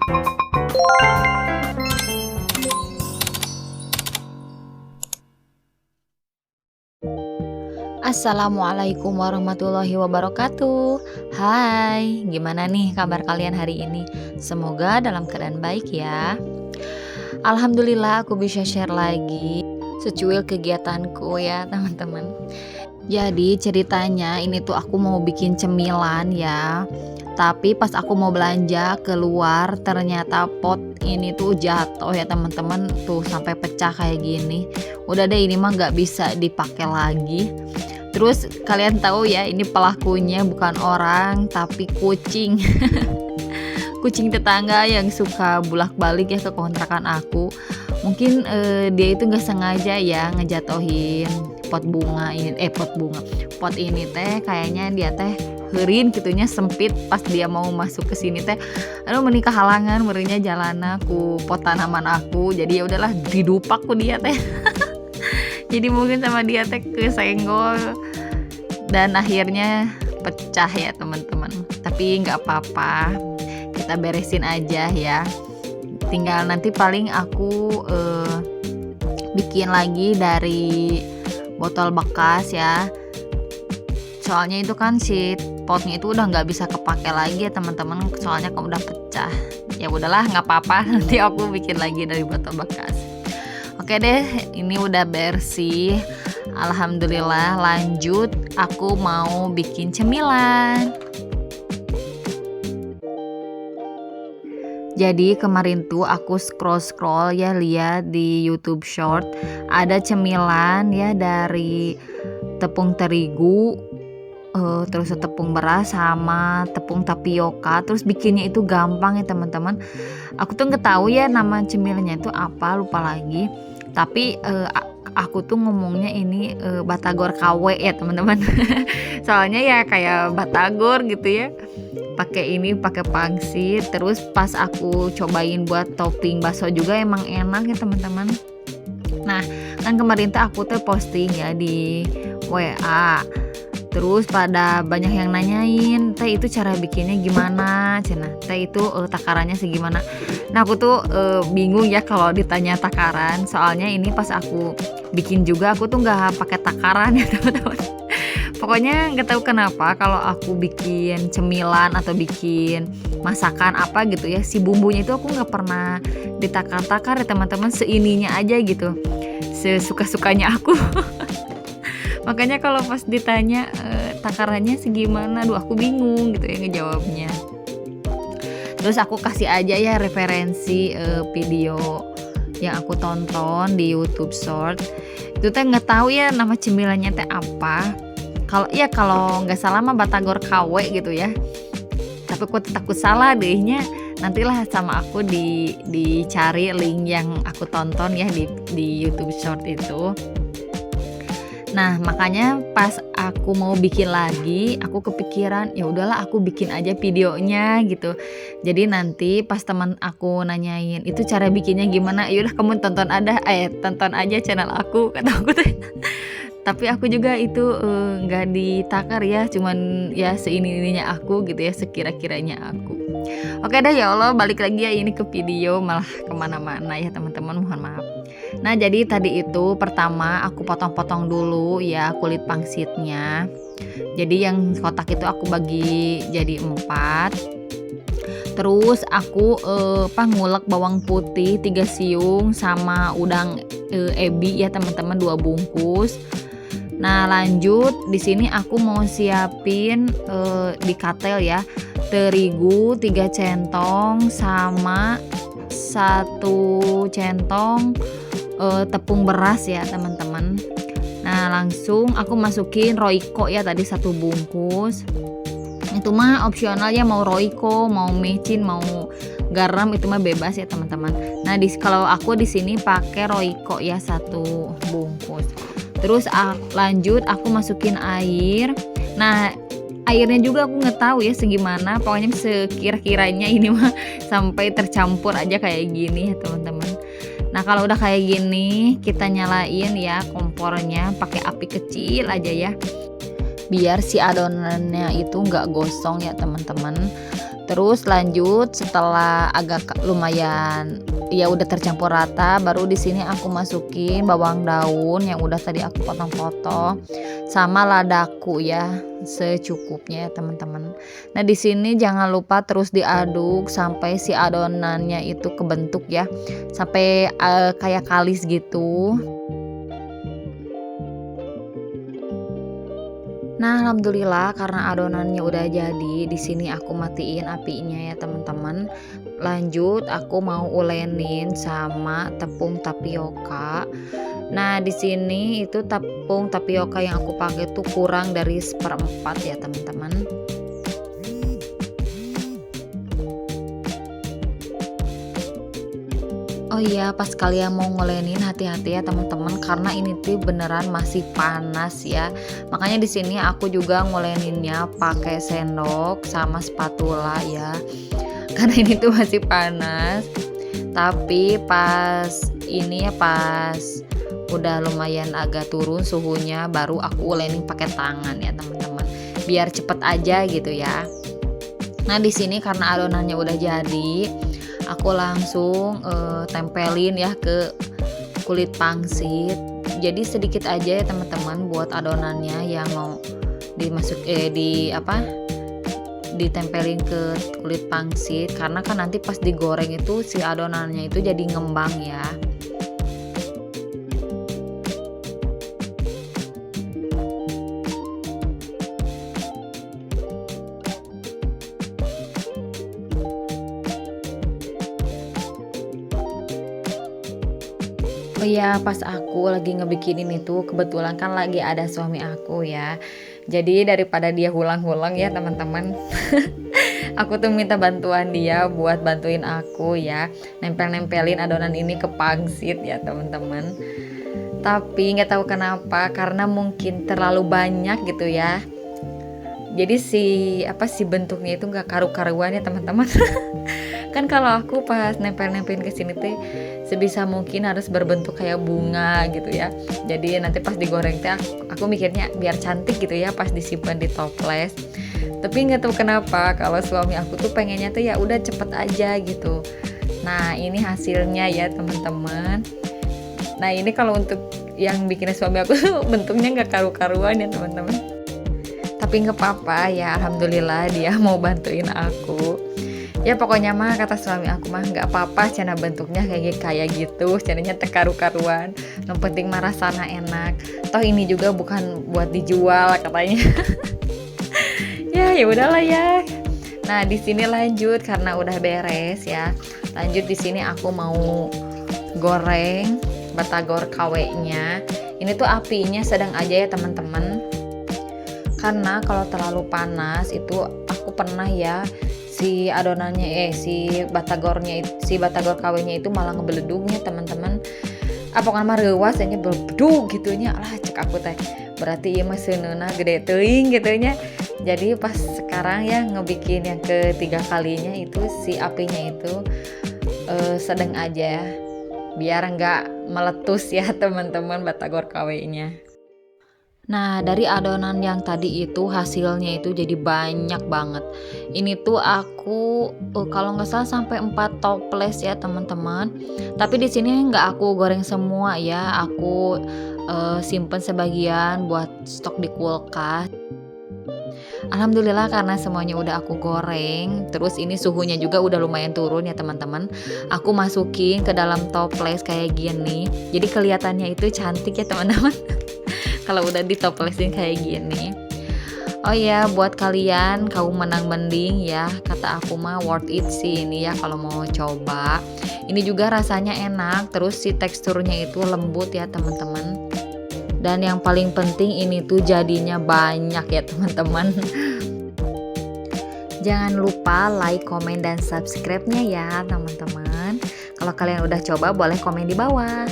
Assalamualaikum warahmatullahi wabarakatuh. Hai, gimana nih kabar kalian hari ini? Semoga dalam keadaan baik ya. Alhamdulillah aku bisa share lagi secuil kegiatanku ya teman-teman. Jadi ceritanya ini tuh aku mau bikin cemilan ya. Tapi pas aku mau belanja keluar ternyata pot ini tuh jatuh ya teman-teman, tuh sampai pecah kayak gini. Udah deh, ini mah nggak bisa dipakai lagi. Terus kalian tahu ya, ini pelakunya bukan orang tapi kucing. Kucing tetangga yang suka bolak-balik ya ke kontrakan aku. Mungkin dia itu nggak sengaja ya ngejatohin pot ini teh. Kayaknya dia teh heurin gitunya, sempit pas dia mau masuk ke sini teh. Aduh, menikah halangan merinya jalana ku pot tanaman aku. Jadi ya udahlah, didupak ku dia teh. Jadi mungkin sama dia teh kesenggol dan akhirnya pecah ya teman-teman. Tapi nggak apa-apa, kita beresin aja ya. Tinggal nanti paling aku bikin lagi dari botol bekas ya. Soalnya itu kan si potnya itu udah nggak bisa kepake lagi ya teman-teman. Soalnya kalau udah pecah. Ya udahlah, nggak apa-apa. Nanti aku bikin lagi dari botol bekas. Oke deh, ini udah bersih. Alhamdulillah, lanjut aku mau bikin cemilan. Jadi kemarin tuh aku scroll ya, lihat di YouTube Short ada cemilan ya dari tepung terigu, terus tepung beras sama tepung tapioka. Terus bikinnya itu gampang ya teman-teman. Aku tuh nggak tahu ya nama cemilannya itu apa, lupa lagi. Tapi aku tuh ngomongnya ini batagor KW ya teman-teman. Soalnya ya kayak batagor gitu ya. Pakai pangsit. Terus pas aku cobain buat topping bakso juga emang enak ya teman-teman. Nah, kan kemarin tuh aku tuh posting ya di WA. Terus pada banyak yang nanyain, teh itu cara bikinnya gimana, cina teh itu takarannya segimana. Nah aku tuh bingung ya kalau ditanya takaran, soalnya ini pas aku bikin juga aku tuh nggak pakai takaran ya teman-teman. Pokoknya nggak tahu kenapa kalau aku bikin cemilan atau bikin masakan apa gitu ya, si bumbunya itu aku nggak pernah ditakar-takar ya teman-teman, seininya aja gitu, sesuka-sukanya aku. Makanya kalau pas ditanya takarannya segimana, aku bingung gitu ya ngejawabnya. Terus aku kasih aja ya referensi video yang aku tonton di YouTube Short. Itu teh nggak tahu ya nama cemilannya teh apa. Kalau nggak salah mah batagor KW gitu ya. Tapi aku takut salah dehnya. Nantilah sama aku dicari link yang aku tonton ya di YouTube Short itu. Nah makanya pas aku mau bikin lagi, aku kepikiran ya udahlah aku bikin aja videonya gitu. Jadi nanti pas teman aku nanyain itu cara bikinnya gimana, yaudah kamu tonton aja channel aku, kata aku tuh. Tapi aku juga itu nggak ditakar ya, cuman ya seini-ininya aku gitu ya, sekira-kiranya aku. Oke deh, ya Allah, balik lagi ya ini ke video, malah kemana-mana ya teman-teman, mohon maaf. Nah jadi tadi itu pertama aku potong-potong dulu ya kulit pangsitnya. Jadi yang kotak itu aku bagi jadi 4. Terus aku ngulek bawang putih 3 siung sama udang ebi ya teman-teman 2 bungkus. Nah lanjut di sini aku mau siapin di katel ya, terigu 3 centong sama 1 centong tepung beras ya teman-teman. Nah langsung aku masukin Royco ya tadi 1 bungkus. Itu mah opsional ya, mau Royco, mau mecin, mau garam itu mah bebas ya teman-teman. Nah kalau aku di sini pakai Royco ya 1 bungkus. Terus lanjut aku masukin air. Nah airnya juga aku nggak tahu ya segimana, pokoknya sekira-kiranya ini mah sampai tercampur aja kayak gini ya teman-teman. Nah kalau udah kayak gini kita nyalain ya kompornya, pakai api kecil aja ya, biar si adonannya itu nggak gosong ya teman-teman. Terus lanjut setelah agak lumayan ya udah tercampur rata, baru di sini aku masukin bawang daun yang udah tadi aku potong-potong sama ladaku ya secukupnya ya teman-teman. Nah di sini jangan lupa terus diaduk sampai si adonannya itu kebentuk ya, sampai kayak kalis gitu. Nah, alhamdulillah karena adonannya udah jadi, di sini aku matiin apinya ya, teman-teman. Lanjut, aku mau ulenin sama tepung tapioka. Nah, di sini itu tepung tapioka yang aku pakai tuh kurang dari seperempat ya, teman-teman. Oh iya, pas kalian mau ngolenin hati-hati ya teman-teman karena ini tuh beneran masih panas ya. Makanya di sini aku juga ngoleninnya pakai sendok sama spatula ya. Karena ini tuh masih panas. Tapi pas ini ya pas udah lumayan agak turun suhunya baru aku ulenin pakai tangan ya teman-teman. Biar cepet aja gitu ya. Nah, di sini karena adonannya udah jadi, aku langsung tempelin ya ke kulit pangsit. Jadi sedikit aja ya teman-teman buat adonannya yang mau ditempelin ke kulit pangsit karena kan nanti pas digoreng itu si adonannya itu jadi ngembang ya. Oh iya, pas aku lagi ngebikinin itu kebetulan kan lagi ada suami aku ya. Jadi daripada dia hulang-hulang ya teman-teman, aku tuh minta bantuan dia buat bantuin aku ya, nempel-nempelin adonan ini ke pangsit ya teman-teman. Tapi nggak tahu kenapa, karena mungkin terlalu banyak gitu ya. Jadi si bentuknya itu nggak karu-karuan ya teman-teman. Kan kalau aku pas nempel-nempelin ke sini tuh sebisa mungkin harus berbentuk kayak bunga gitu ya. Jadi nanti pas digoreng teh aku mikirnya biar cantik gitu ya pas disimpan di toples. Tapi nggak tahu kenapa kalau suami aku tuh pengennya tuh ya udah cepet aja gitu. Nah ini hasilnya ya teman-teman. Nah ini kalau untuk yang bikin suami aku tuh bentuknya nggak karu-karuan ya teman-teman. Tapi nggak apa-apa ya, alhamdulillah dia mau bantuin aku. Ya pokoknya mah kata suami aku mah nggak apa-apa cina bentuknya kayak gitu, cinanya tekaru-karuan. Yang penting mah rasanya enak. Toh ini juga bukan buat dijual katanya. Ya udahlah ya. Nah di sini lanjut karena udah beres ya. Lanjut di sini aku mau goreng batagor KW-nya. Ini tuh apinya sedang aja ya teman-teman. Karena kalau terlalu panas itu aku pernah ya si adonannya si batagor KW-nya itu malah ngebeledugnya teman-teman. Apa kan mah reuas nya beledug gitunya. Lah cek aku teh. Berarti ieu mah seuneuna gede teuing gitunya. Jadi pas sekarang ya ngebikin yang ketiga kalinya itu si apinya itu sedang aja biar enggak meletus ya teman-teman batagor KW-nya. Nah dari adonan yang tadi itu hasilnya itu jadi banyak banget. Ini tuh aku kalau nggak salah sampai 4 toples ya teman-teman. Tapi di sini nggak aku goreng semua ya. Aku simpen sebagian buat stok di kulkas. Alhamdulillah karena semuanya udah aku goreng. Terus ini suhunya juga udah lumayan turun ya teman-teman. Aku masukin ke dalam toples kayak gini. Jadi kelihatannya itu cantik ya teman-teman. Kalau udah ditoplesin kayak gini. Oh ya buat kalian kaum menang mending ya, kata aku mah worth it sih ini ya kalau mau coba. Ini juga rasanya enak, terus si teksturnya itu lembut ya teman-teman. Dan yang paling penting ini tuh jadinya banyak ya teman-teman. Jangan lupa like, komen, dan subscribe-nya ya teman-teman. Kalau kalian udah coba boleh komen di bawah.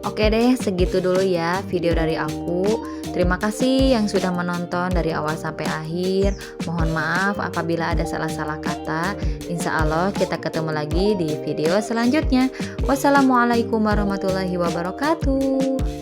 Oke deh, segitu dulu ya video dari aku. Terima kasih yang sudah menonton dari awal sampai akhir. Mohon maaf apabila ada salah-salah kata. Insya Allah kita ketemu lagi di video selanjutnya. Wassalamualaikum warahmatullahi wabarakatuh.